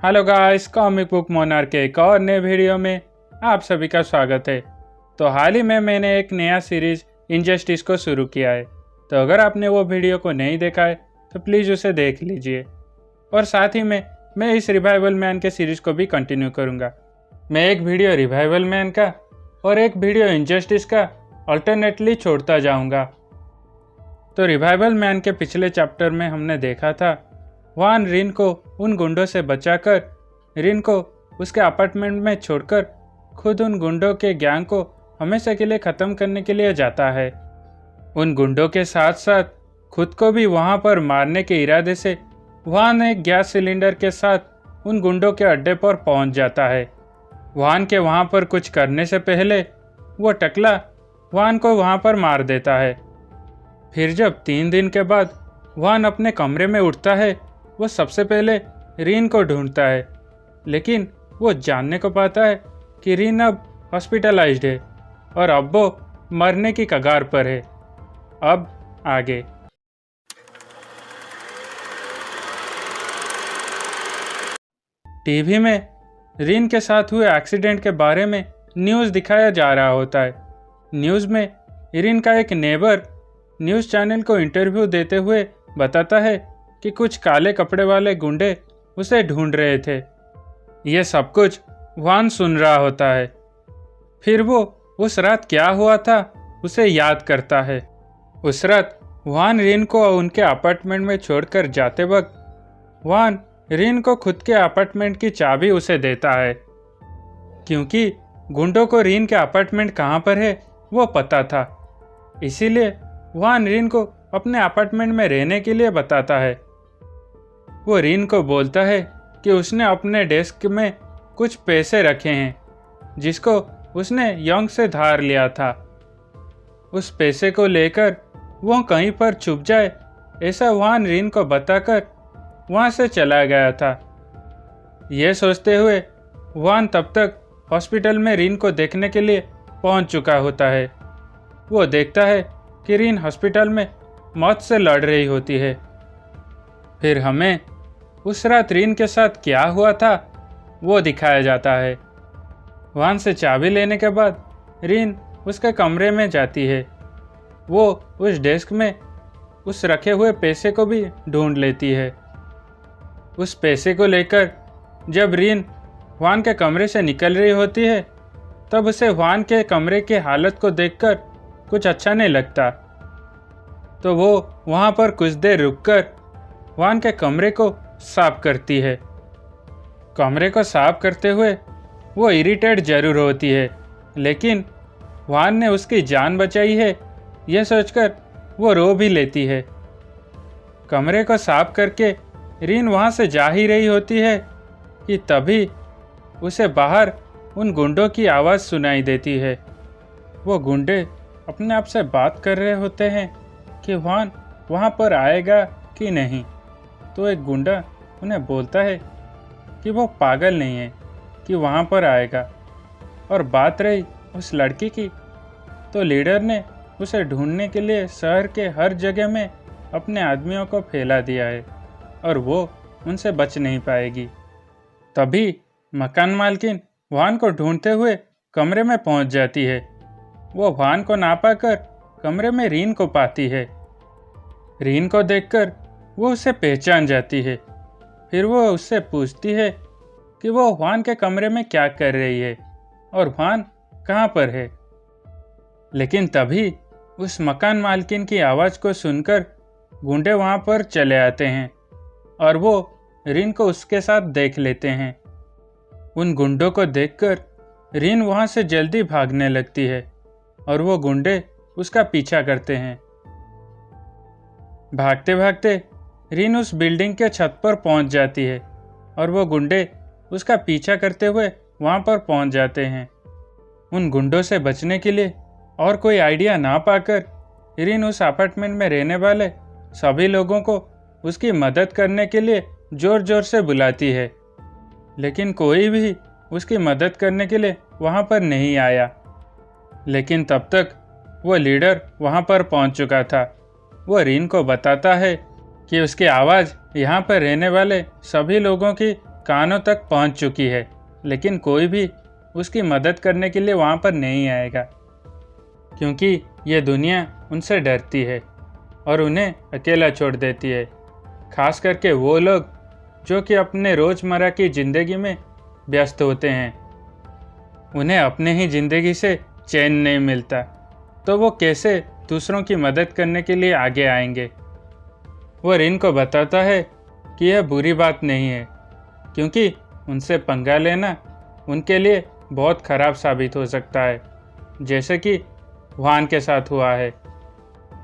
Hello guys, comic book monarch के एक और नए वीडियो में आप सभी का स्वागत है। तो हाल ही में मैंने एक नया सीरीज इनजस्टिस को शुरू किया है। तो अगर आपने वो वीडियो को नहीं देखा है तो प्लीज़ उसे देख लीजिए। और साथ ही में मैं इस रिवाइवल मैन के सीरीज़ को भी कंटिन्यू करूँगा। मैं एक वीडियो रिवाइवल मैन का और एक वीडियो इनजस्टिस का अल्टरनेटली छोड़ता जाऊँगा। तो रिवाइवल मैन के पिछले चैप्टर में हमने देखा था वान रिन को उन गुंडों से बचाकर रिन को उसके अपार्टमेंट में छोड़कर खुद उन गुंडों के गैंग को हमेशा के लिए ख़त्म करने के लिए जाता है। उन गुंडों के साथ साथ खुद को भी वहां पर मारने के इरादे से वान एक गैस सिलेंडर के साथ उन गुंडों के अड्डे पर पहुंच जाता है। वान के वहां पर कुछ करने से पहले वो टकला वान को वहां पर मार देता है। फिर जब 3 दिन के बाद वान अपने कमरे में उठता है, वो सबसे पहले रिन को ढूंढता है, लेकिन वो जानने को पाता है कि रिन अब हॉस्पिटलाइज्ड है और अब वो मरने की कगार पर है। अब आगे टीवी में रिन के साथ हुए एक्सीडेंट के बारे में न्यूज़ दिखाया जा रहा होता है। न्यूज़ में रिन का एक नेबर न्यूज़ चैनल को इंटरव्यू देते हुए बताता है कि कुछ काले कपड़े वाले गुंडे उसे ढूंढ रहे थे। ये सब कुछ वान सुन रहा होता है। फिर वो उस रात क्या हुआ था उसे याद करता है। उस रात वान रिन को उनके अपार्टमेंट में छोड़कर जाते वक्त वान रिन को खुद के अपार्टमेंट की चाबी उसे देता है, क्योंकि गुंडों को रिन के अपार्टमेंट कहाँ पर है वो पता था। इसीलिए वान रिन को अपने अपार्टमेंट में रहने के लिए बताता है। वो रिन को बोलता है कि उसने अपने डेस्क में कुछ पैसे रखे हैं जिसको उसने यंग से धार लिया था। उस पैसे को लेकर वो कहीं पर छुप जाए ऐसा वान रिन को बताकर वहाँ से चला गया था। ये सोचते हुए वान तब तक हॉस्पिटल में रिन को देखने के लिए पहुँच चुका होता है। वो देखता है कि रिन हॉस्पिटल में मौत से लड़ रही होती है। फिर हमें उस रात रिन के साथ क्या हुआ था वो दिखाया जाता है। वान से चाबी लेने के बाद रिन उसके कमरे में जाती है। वो उस डेस्क में उस रखे हुए पैसे को भी ढूंढ लेती है। उस पैसे को लेकर जब रिन वान के कमरे से निकल रही होती है, तब उसे वान के कमरे की हालत को देखकर कुछ अच्छा नहीं लगता। तो वो वहाँ पर कुछ देर रुककर वान के कमरे को साफ करती है। कमरे को साफ करते हुए वो इरिटेट जरूर होती है, लेकिन वान ने उसकी जान बचाई है यह सोचकर वो रो भी लेती है। कमरे को साफ करके रिन वहाँ से जा ही रही होती है कि तभी उसे बाहर उन गुंडों की आवाज़ सुनाई देती है। वो गुंडे अपने आप से बात कर रहे होते हैं कि वान वहाँ पर आएगा कि नहीं। तो एक गुंडा उन्हें बोलता है कि वो पागल नहीं है कि वहाँ पर आएगा। और बात रही उस लड़की की, तो लीडर ने उसे ढूंढने के लिए शहर के हर जगह में अपने आदमियों को फैला दिया है और वो उनसे बच नहीं पाएगी। तभी मकान मालकिन वान को ढूंढते हुए कमरे में पहुंच जाती है। वो वान को ना पाकर कमरे में रीन को पाती है। रीन को देखकर वो उसे पहचान जाती है। फिर वो उससे पूछती है कि वो वान के कमरे में क्या कर रही है और वान कहाँ पर है। लेकिन तभी उस मकान मालकिन की आवाज़ को सुनकर गुंडे वहाँ पर चले आते हैं और वो रीन को उसके साथ देख लेते हैं। उन गुंडों को देखकर रीन वहाँ से जल्दी भागने लगती है और वो गुंडे उसका पीछा करते हैं। भागते भागते रीन उस बिल्डिंग के छत पर पहुंच जाती है और वो गुंडे उसका पीछा करते हुए वहां पर पहुंच जाते हैं। उन गुंडों से बचने के लिए और कोई आइडिया ना पाकर रीन उस अपार्टमेंट में रहने वाले सभी लोगों को उसकी मदद करने के लिए जोर जोर से बुलाती है, लेकिन कोई भी उसकी मदद करने के लिए वहां पर नहीं आया। लेकिन तब तक वो लीडर वहां पर पहुंच चुका था। वो रीन को बताता है कि उसकी आवाज़ यहाँ पर रहने वाले सभी लोगों की कानों तक पहुंच चुकी है, लेकिन कोई भी उसकी मदद करने के लिए वहां पर नहीं आएगा, क्योंकि ये दुनिया उनसे डरती है और उन्हें अकेला छोड़ देती है। खास करके वो लोग जो कि अपने रोज़मर्रा की ज़िंदगी में व्यस्त होते हैं। उन्हें अपने ही ज़िंदगी से चैन नहीं मिलता, तो वो कैसे दूसरों की मदद करने के लिए आगे आएंगे। वो रिन को बताता है कि यह बुरी बात नहीं है, क्योंकि उनसे पंगा लेना उनके लिए बहुत ख़राब साबित हो सकता है, जैसे कि हुआन के साथ हुआ है।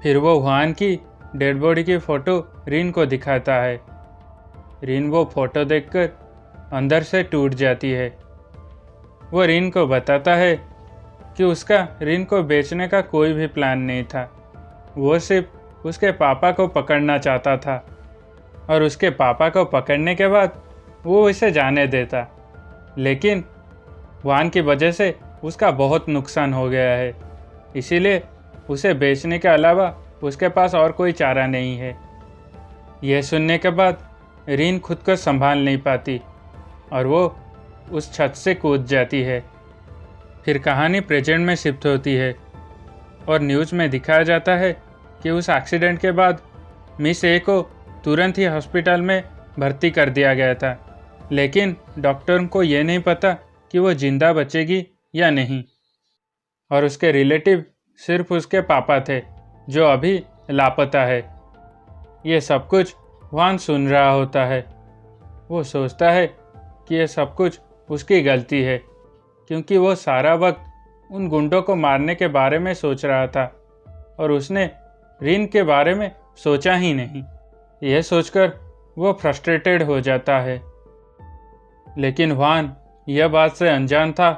फिर वो हुआन की डेड बॉडी की फ़ोटो रिन को दिखाता है। रिन वो फ़ोटो देखकर अंदर से टूट जाती है। वो रिन को बताता है कि उसका रिन को बेचने का कोई भी प्लान नहीं था। वो सिर्फ उसके पापा को पकड़ना चाहता था और उसके पापा को पकड़ने के बाद वो इसे जाने देता, लेकिन हुआन की वजह से उसका बहुत नुकसान हो गया है, इसीलिए उसे बेचने के अलावा उसके पास और कोई चारा नहीं है। यह सुनने के बाद रिन खुद को संभाल नहीं पाती और वो उस छत से कूद जाती है। फिर कहानी प्रेजेंट में शिफ्ट होती है और न्यूज़ में दिखाया जाता है कि उस एक्सीडेंट के बाद मिस ए को तुरंत ही हॉस्पिटल में भर्ती कर दिया गया था, लेकिन डॉक्टर को ये नहीं पता कि वो जिंदा बचेगी या नहीं, और उसके रिलेटिव सिर्फ उसके पापा थे जो अभी लापता है। ये सब कुछ हुआन सुन रहा होता है। वो सोचता है कि ये सब कुछ उसकी गलती है, क्योंकि वो सारा वक्त उन गुंडों को मारने के बारे में सोच रहा था और उसने रिन के बारे में सोचा ही नहीं। यह सोचकर वो फ्रस्ट्रेटेड हो जाता है, लेकिन हुआन यह बात से अनजान था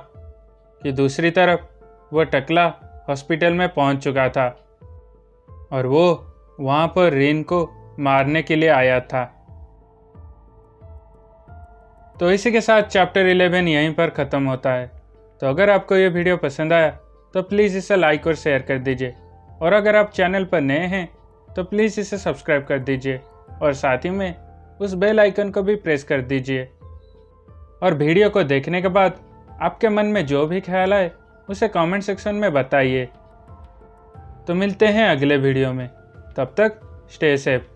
कि दूसरी तरफ वो टकला हॉस्पिटल में पहुंच चुका था और वो वहां पर रिन को मारने के लिए आया था। तो इसी के साथ चैप्टर 11 यहीं पर ख़त्म होता है। तो अगर आपको ये वीडियो पसंद आया तो प्लीज़ इसे लाइक और शेयर कर दीजिए, और अगर आप चैनल पर नए हैं तो प्लीज़ इसे सब्सक्राइब कर दीजिए और साथ ही में उस बेल आइकन को भी प्रेस कर दीजिए। और वीडियो को देखने के बाद आपके मन में जो भी ख्याल आए उसे कमेंट सेक्शन में बताइए। तो मिलते हैं अगले वीडियो में, तब तक स्टे सेफ।